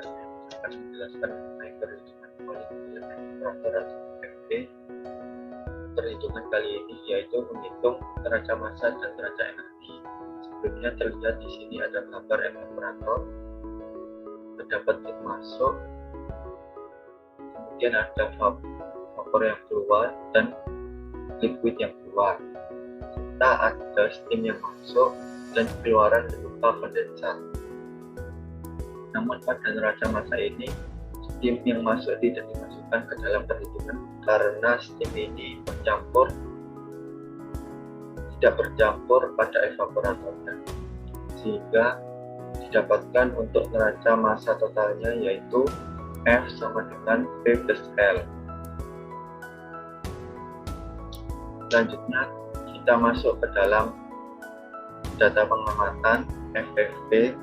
saya akan menjelaskan mengenai perhitungan molekuler temperatur atau FFP. Perhitungan kali ini yaitu menghitung neraca massa dan neraca energi. Sebelumnya terlihat di sini ada gambar evaporator, terdapat heat masuk, kemudian ada vapor yang keluar dan liquid yang keluar, serta ada steam yang masuk dan keluaran berupa kondensat. Namun pada neraca massa ini, steam yang masuk tidak dimasukkan ke dalam perhitungan karena steam ini tidak bercampur pada evaporatornya, sehingga didapatkan untuk neraca massa totalnya yaitu F sama dengan V plus L. Selanjutnya kita masuk ke dalam data pengamatan FFP.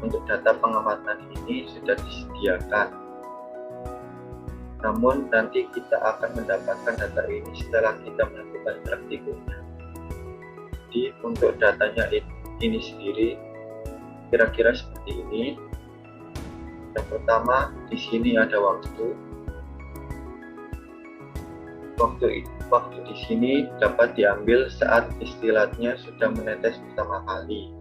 Untuk data pengamatan ini sudah disediakan, namun nanti kita akan mendapatkan data ini setelah kita melakukan praktikumnya. Jadi untuk datanya ini sendiri kira-kira seperti ini. Yang pertama, di sini ada waktu. Waktu di sini dapat diambil saat distilatnya sudah menetes pertama kali.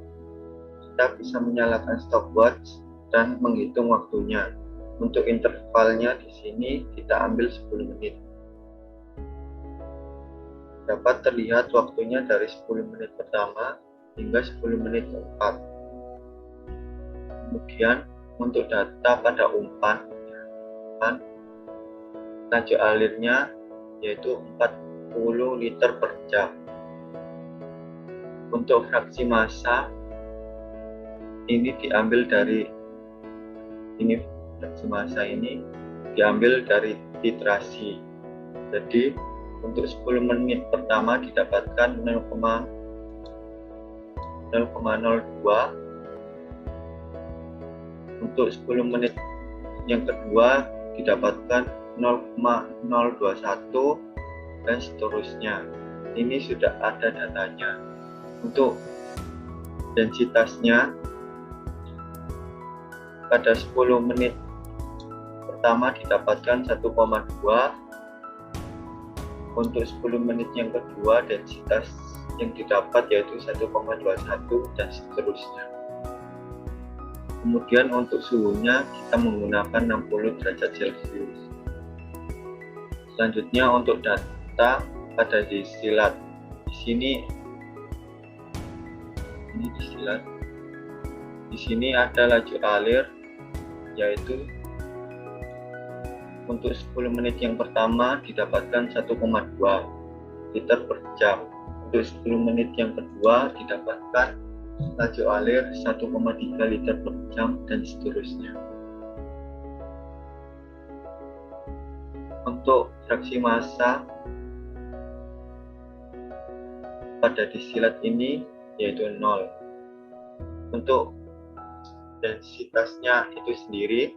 Kita bisa menyalakan stopwatch dan menghitung waktunya. Untuk intervalnya di sini kita ambil 10 menit. Dapat terlihat waktunya dari 10 menit pertama hingga 10 menit keempat. Kemudian untuk data pada umpan laju alirnya yaitu 40 liter per jam. Untuk fraksi massa ini diambil dari fraksi massa ini diambil dari titrasi. Jadi untuk 10 menit pertama didapatkan 0,02, untuk 10 menit yang kedua didapatkan 0,021 dan seterusnya. Ini sudah ada datanya. Untuk densitasnya pada 10 menit pertama didapatkan 1,2, untuk 10 menit yang kedua densitas yang didapat yaitu 1,21 dan seterusnya. Kemudian untuk suhunya kita menggunakan 60 derajat Celcius. Selanjutnya untuk data pada distilat. Di sini distilat. Di sini ada laju alir yaitu untuk 10 menit yang pertama didapatkan 1,2 liter per jam. Untuk 10 menit yang kedua didapatkan laju alir 1,3 liter per jam dan seterusnya. Untuk fraksi massa pada distilat ini yaitu 0. Untuk densitasnya itu sendiri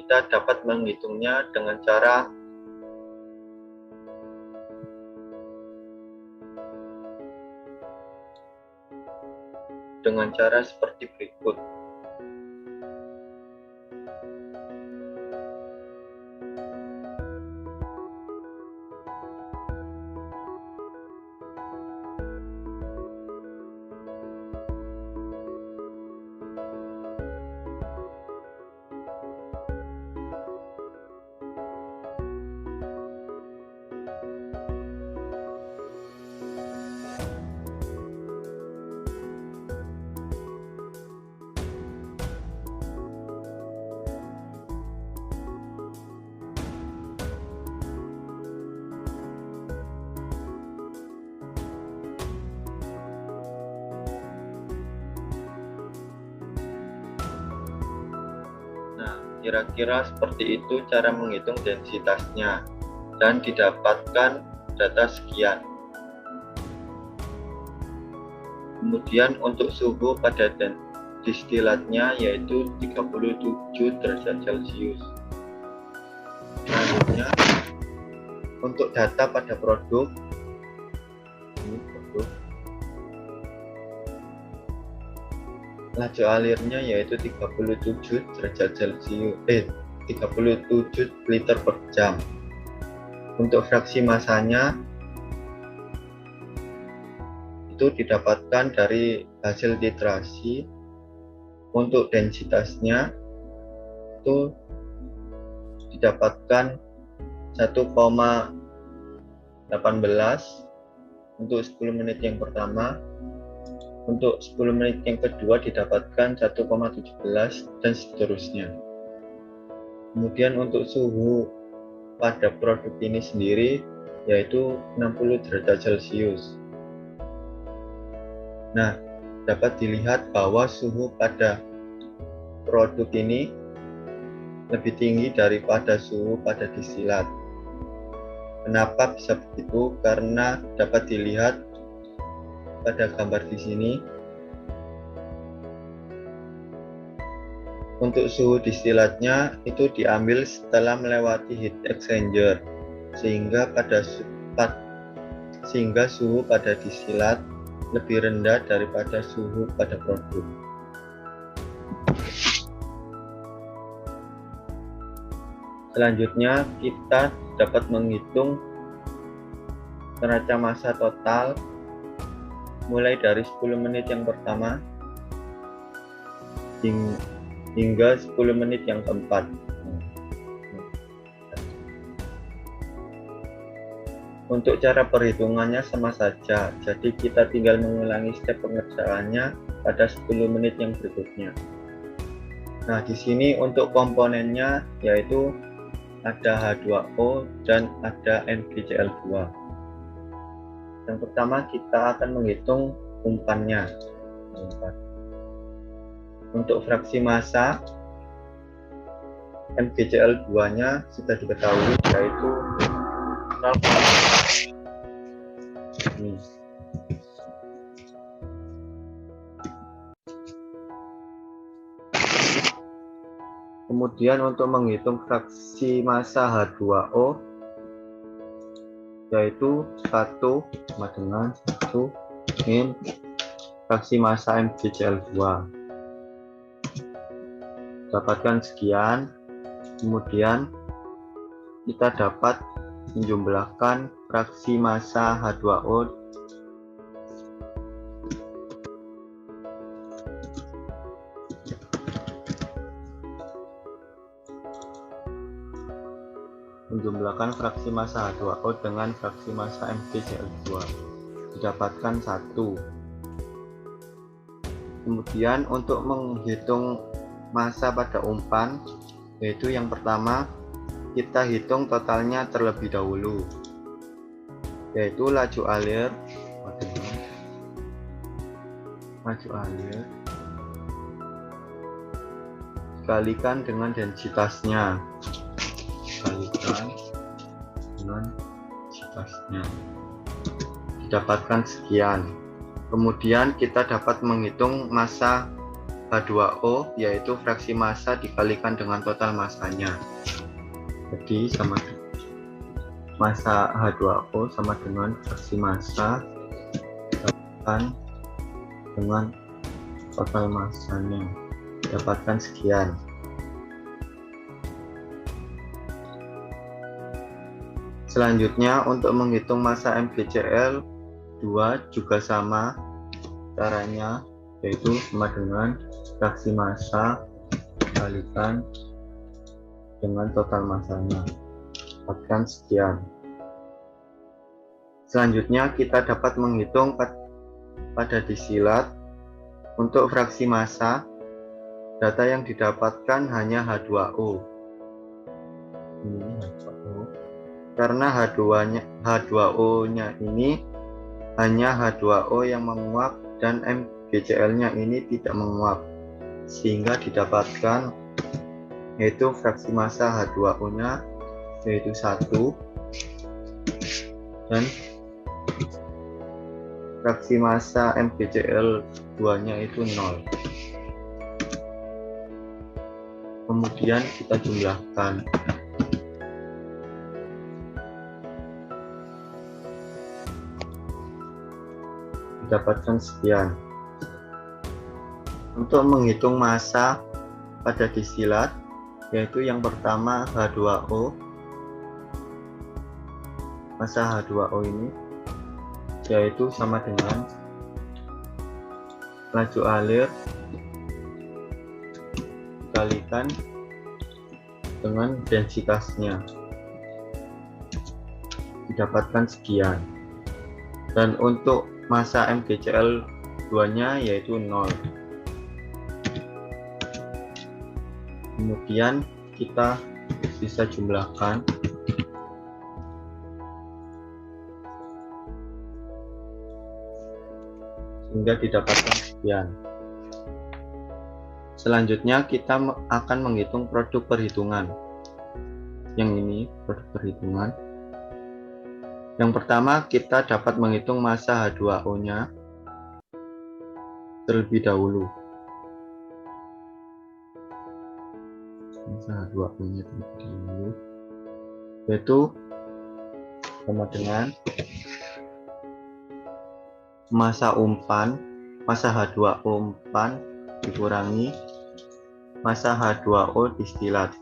kita dapat menghitungnya dengan cara seperti berikut. Kira-kira seperti itu cara menghitung densitasnya dan didapatkan data sekian. Kemudian untuk suhu pada distilatnya yaitu 37 derajat Celcius. Selanjutnya untuk data pada produk, laju alirnya yaitu 37 derajat Celcius 37 liter per jam. Untuk fraksi masanya itu didapatkan dari hasil titrasi. Untuk densitasnya itu didapatkan 1,18 untuk 10 menit yang pertama. Untuk 10 menit yang kedua didapatkan 1,17 dan seterusnya. Kemudian untuk suhu pada produk ini sendiri yaitu 60 derajat Celcius. Nah, dapat dilihat bahwa suhu pada produk ini lebih tinggi daripada suhu pada disilat. Kenapa bisa begitu? Karena dapat dilihat pada gambar di sini. Untuk suhu disilatnya itu diambil setelah melewati heat exchanger, sehingga suhu pada disilat lebih rendah daripada suhu pada produk. Selanjutnya kita dapat menghitung neraca massa total mulai dari 10 menit yang pertama hingga 10 menit yang keempat. Untuk cara perhitungannya sama saja, jadi kita tinggal mengulangi step pengerjaannya pada 10 menit yang berikutnya. Nah, di sini untuk komponennya yaitu ada H2O dan ada MgCl2. Yang pertama kita akan menghitung umpannya. Untuk fraksi massa MgCl2-nya sudah diketahui yaitu 0,5. Kemudian untuk menghitung fraksi massa H2O yaitu 1 sama dengan 1 min fraksi massa MgCl2. Dapatkan sekian. Kemudian kita dapat menjumlahkan fraksi massa H2O dengan fraksi massa MgCl2 didapatkan 1. Kemudian untuk menghitung massa pada umpan, yaitu yang pertama kita hitung totalnya terlebih dahulu, yaitu laju alir dikalikan dengan densitasnya, didapatkan sekian. Kemudian kita dapat menghitung massa H2O, yaitu fraksi massa dikalikan dengan total massanya. Jadi massa H2O sama dengan fraksi massa dikalikan dengan total massanya, dapatkan sekian. Selanjutnya untuk menghitung massa MgCl2 juga sama caranya, yaitu sama dengan fraksi massa dikalikan dengan total massanya, dapatkan sekian. Selanjutnya kita dapat menghitung pada disilat. Untuk fraksi massa, data yang didapatkan hanya H2O. Ini H2O. Karena H2O-nya ini hanya H2O yang menguap dan MgCl-nya ini tidak menguap, sehingga didapatkan yaitu fraksi massa H2O-nya yaitu 1 dan fraksi massa MgCl2-nya itu 0. Kemudian kita jumlahkan. Dapatkan sekian. Untuk menghitung massa pada distilat, yaitu yang pertama H2O. Massa H2O ini yaitu sama dengan laju alir dikalikan dengan densitasnya, didapatkan sekian. Dan untuk massa MgCl2 nya yaitu 0. Kemudian kita bisa jumlahkan sehingga didapatkan sekian. Selanjutnya kita akan menghitung produk perhitungan. Yang ini produk perhitungan. Yang pertama kita dapat menghitung massa H2O nya terlebih dahulu. Massa H2O nya terlebih dahulu yaitu sama dengan massa umpan, massa H2O umpan dikurangi massa H2O distilat,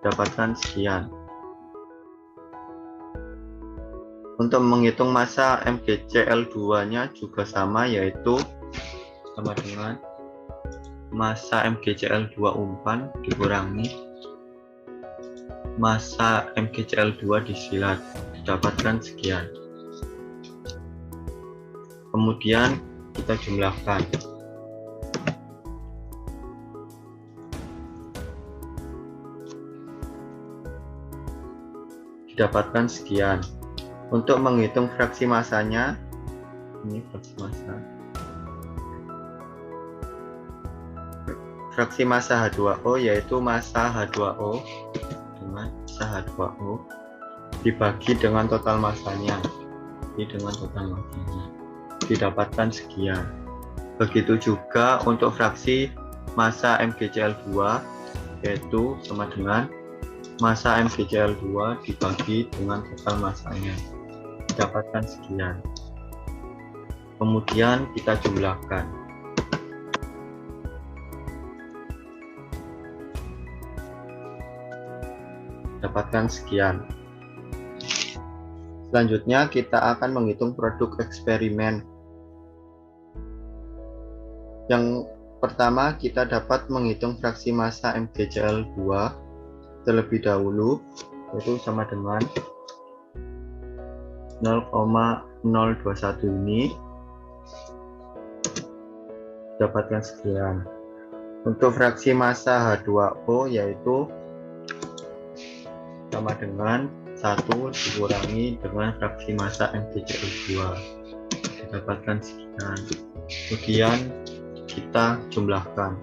dapatkan sekian. Untuk menghitung massa MgCl2 nya juga sama, yaitu sama dengan massa MgCl2 umpan dikurangi massa MgCl2 distilat, didapatkan sekian. Kemudian kita jumlahkan. Didapatkan sekian. Untuk menghitung fraksi massanya, ini fraksi massa. Fraksi massa H2O yaitu massa H2O dengan massa H2O dibagi dengan total massanya. Ini dengan total massanya. Didapatkan sekian. Begitu juga untuk fraksi massa MgCl2 yaitu sama dengan massa MgCl2 dibagi dengan total massanya, didapatkan sekian. Kemudian kita jumlahkan. Dapatkan sekian. Selanjutnya kita akan menghitung produk eksperimen. Yang pertama kita dapat menghitung fraksi massa MgCl2 terlebih dahulu, yaitu sama dengan 0,021 ini, dapatkan sekian. Untuk fraksi massa H2O yaitu sama dengan 1 dikurangi dengan fraksi massa MgCl2, didapatkan sekian. Kemudian kita jumlahkan.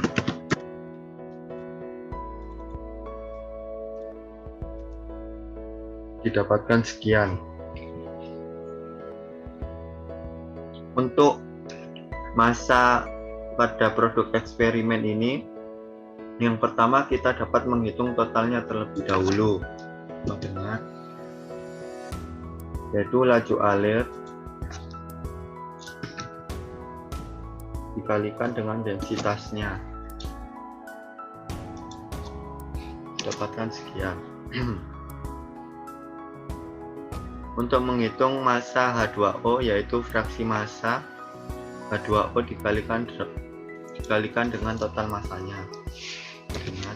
Didapatkan sekian. Untuk massa pada produk eksperimen ini, yang pertama kita dapat menghitung totalnya terlebih dahulu, dengan yaitu laju alir dikalikan dengan densitasnya, dapatkan sekian. Untuk menghitung massa H2O yaitu fraksi massa H2O dikalikan dengan total massanya, dengan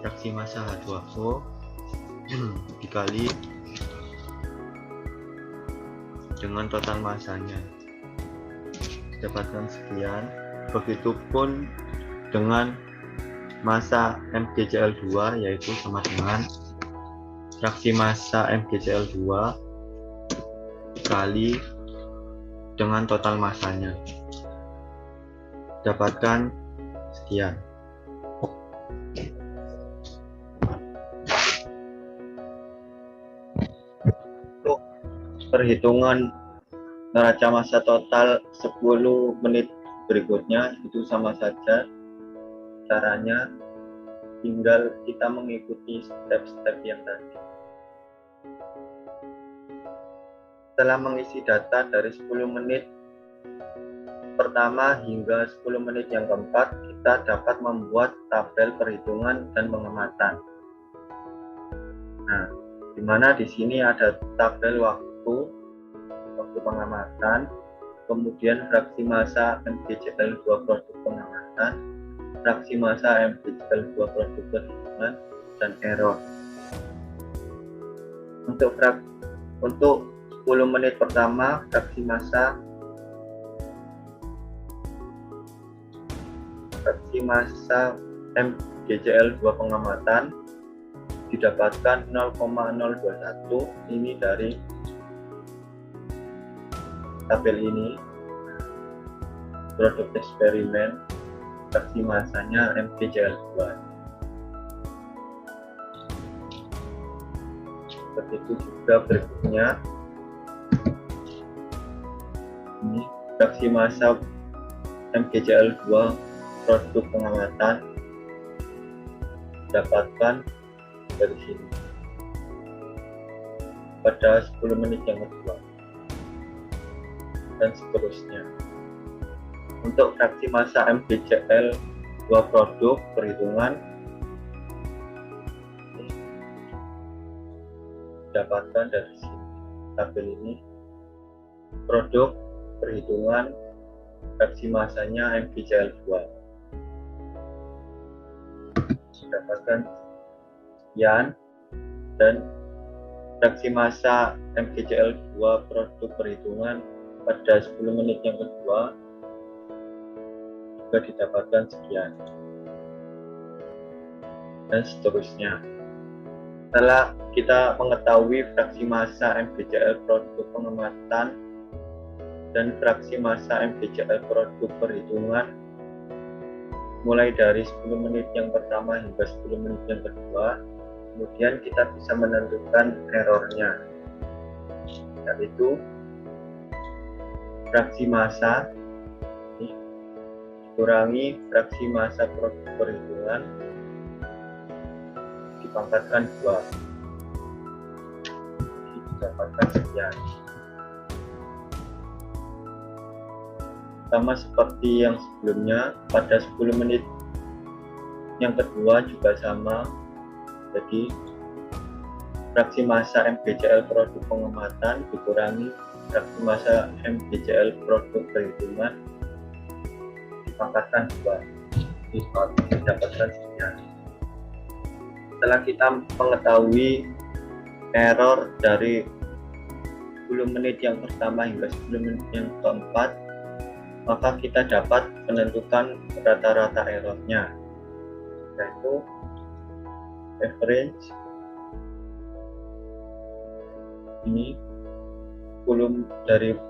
fraksi massa H2O dikali dengan total massanya, dapatkan sekian. Begitupun dengan massa MgCl2 yaitu sama dengan fraksi massa MgCl2 kali dengan total massanya, dapatkan sekian. Untuk perhitungan neraca massa total 10 menit berikutnya itu sama saja. Caranya tinggal kita mengikuti step-step yang tadi. Setelah mengisi data dari 10 menit pertama pertama hingga 10 menit yang keempat, kita dapat membuat tabel perhitungan dan pengamatan. Nah, di mana di sini ada tabel waktu pengamatan, kemudian fraksi massa MGCL 2 produk pengamatan, fraksi massa MGCL 2 produk perhitungan, dan error. Untuk 10 menit pertama, fraksi massa MGCL 2 pengamatan didapatkan 0,021. Ini dari tabel ini, produk eksperimen, fraksi massanya MGCL 2. Seperti itu juga berikutnya, ini fraksi massa MGCL 2 produk pengamatan dapatkan dari sini pada 10 menit yang kedua, dan seterusnya. Untuk fraksi massa MGCL 2 produk perhitungan dapatkan dari sini, tabel ini, produk perhitungan fraksi massanya MGCL 2 dapatkan sekian, dan fraksi massa MGCL 2 produk perhitungan pada 10 menit yang kedua juga didapatkan sekian, dan seterusnya. Setelah kita mengetahui fraksi massa MGCL produk pengamatan dan fraksi massa MGCL produk perhitungan mulai dari 10 menit yang pertama hingga 10 menit yang kedua, kemudian kita bisa menentukan errornya, yaitu fraksi massa dikurangi fraksi massa produk perhitungan dipangkatkan 2, didapatkan sekian. Sama seperti yang sebelumnya, pada 10 menit yang kedua juga sama. Jadi fraksi massa MGCL produk pengamatan dikurangi fraksi massa MGCL produk perhitungan dipangkatkan 2, didapatkan sekian. Setelah kita mengetahui error dari 10 menit yang pertama hingga 10 menit yang keempat, maka kita dapat menentukan rata-rata errornya, yaitu average ini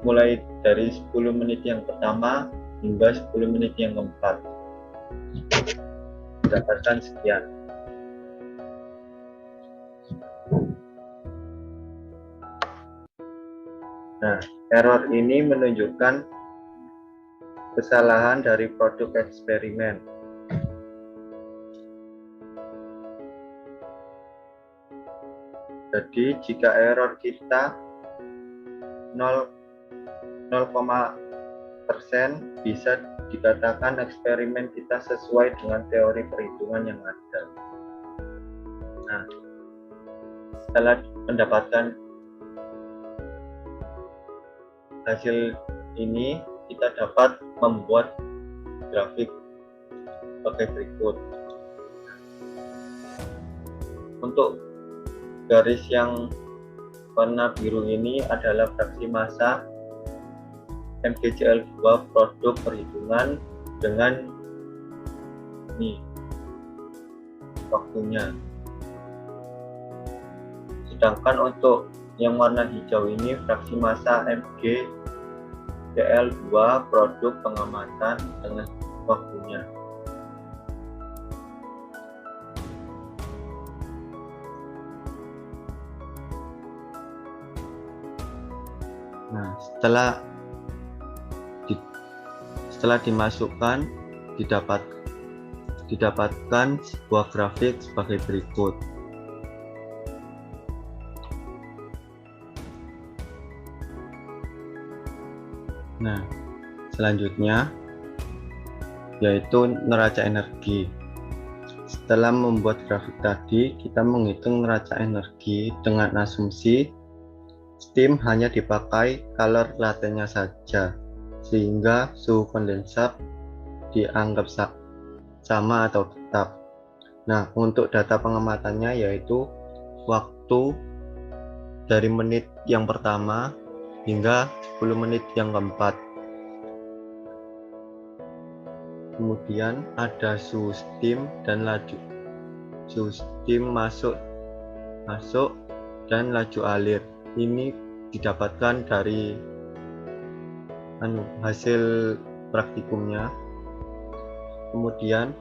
mulai dari 10 menit yang pertama hingga 10 menit yang keempat dapatkan sekian. Nah, error ini menunjukkan kesalahan dari produk eksperimen. Jadi jika error kita 0,% bisa dikatakan eksperimen kita sesuai dengan teori perhitungan yang ada. Nah, setelah mendapatkan hasil ini, kita dapat membuat grafik sebagai berikut. Untuk garis yang warna biru ini adalah fraksi massa MGCL 2 produk perhitungan dengan ini waktunya. Sedangkan untuk yang warna hijau ini fraksi massa MGCL 2 produk pengamatan dengan waktunya. Nah, setelah dimasukkan didapatkan sebuah grafik sebagai berikut. Nah, selanjutnya yaitu neraca energi. Setelah membuat grafik tadi, kita menghitung neraca energi dengan asumsi steam hanya dipakai color latenya saja, sehingga suhu kondensat dianggap sama atau tetap. Nah, untuk data pengamatannya yaitu waktu dari menit yang pertama hingga 10 menit yang keempat. Kemudian ada suhu steam dan laju. Suhu steam masuk dan laju alir. Ini didapatkan dari hasil praktikumnya. Kemudian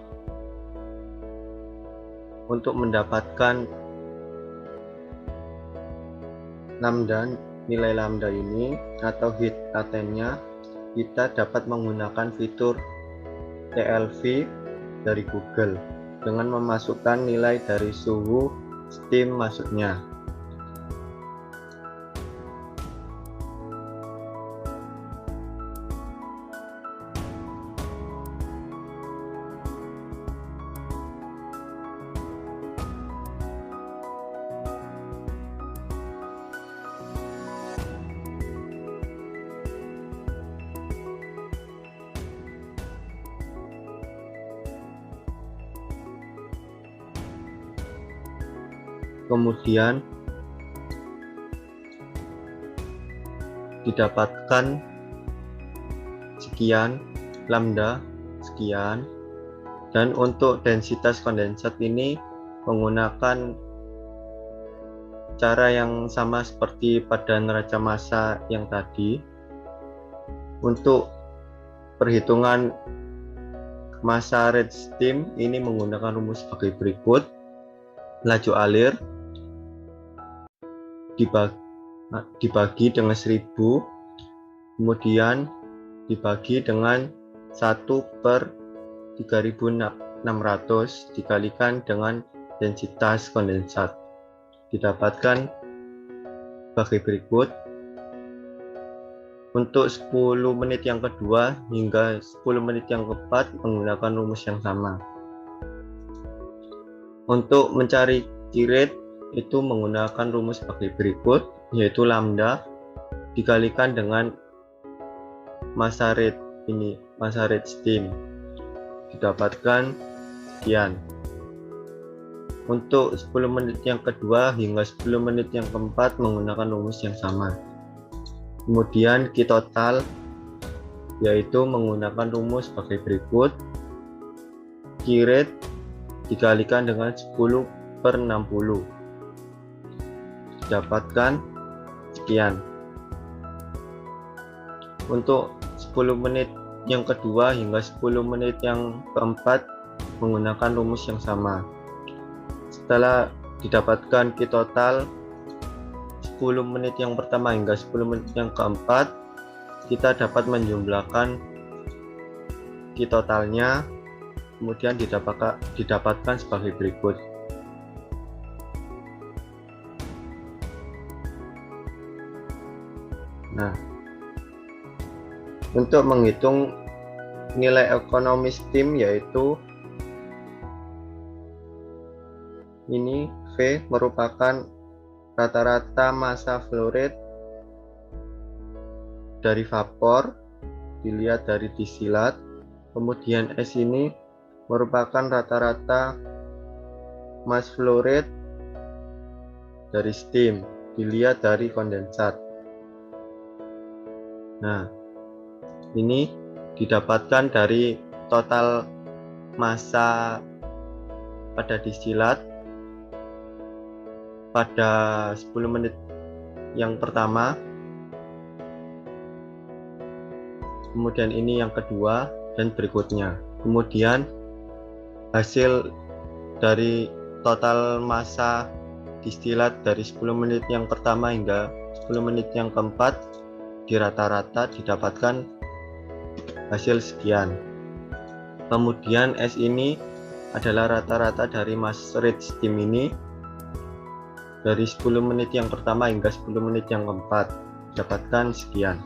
untuk mendapatkan nilai lambda ini atau heat latenya, kita dapat menggunakan fitur TLV dari Google dengan memasukkan nilai dari suhu steam masuknya. Kemudian didapatkan sekian, lambda sekian, dan untuk densitas kondensat ini menggunakan cara yang sama seperti pada neraca massa yang tadi. Untuk perhitungan massa rate steam ini menggunakan rumus sebagai berikut. Laju alir dibagi dengan 1000, kemudian dibagi dengan 1/3600 dikalikan dengan densitas kondensat. Didapatkan sebagai berikut. Untuk 10 menit yang kedua hingga 10 menit yang keempat menggunakan rumus yang sama. Untuk mencari Q-rate itu menggunakan rumus sebagai berikut, yaitu lambda dikalikan dengan massa rate ini, massa rate steam, didapatkan sekian. Untuk 10 menit yang kedua hingga 10 menit yang keempat menggunakan rumus yang sama. Kemudian Q total yaitu menggunakan rumus sebagai berikut, Q-rate dikalikan dengan 10/60, dapatkan sekian. Untuk 10 menit yang kedua hingga 10 menit yang keempat menggunakan rumus yang sama. Setelah didapatkan Q total 10 menit yang pertama hingga 10 menit yang keempat, kita dapat menjumlahkan Q totalnya, kemudian didapatkan sebagai berikut. Nah, untuk menghitung nilai ekonomi steam yaitu ini V merupakan rata-rata massa flow rate dari vapor dilihat dari disilat, kemudian S ini merupakan rata-rata mass flow rate dari steam dilihat dari kondensat. Nah, ini didapatkan dari total massa pada disilat pada 10 menit yang pertama, kemudian ini yang kedua dan berikutnya. Kemudian hasil dari total massa disilat dari 10 menit yang pertama hingga 10 menit yang keempat di rata-rata didapatkan hasil sekian. Kemudian S ini adalah rata-rata dari mass rate steam ini dari 10 menit yang pertama hingga 10 menit yang keempat, dapatkan sekian.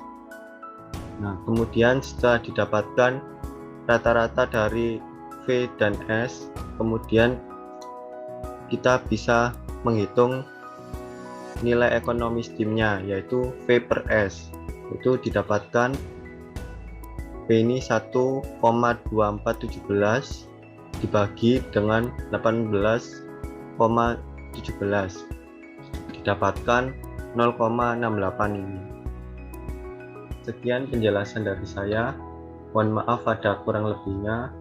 Nah, kemudian setelah didapatkan rata-rata dari V dan S, kemudian kita bisa menghitung nilai ekonomi STIM-nya, yaitu V per S. Itu didapatkan V ini 1,2417 dibagi dengan 18,17, didapatkan 0,68 ini. Sekian penjelasan dari saya. Mohon maaf ada kurang lebihnya.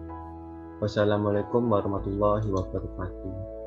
Wassalamualaikum warahmatullahi wabarakatuh.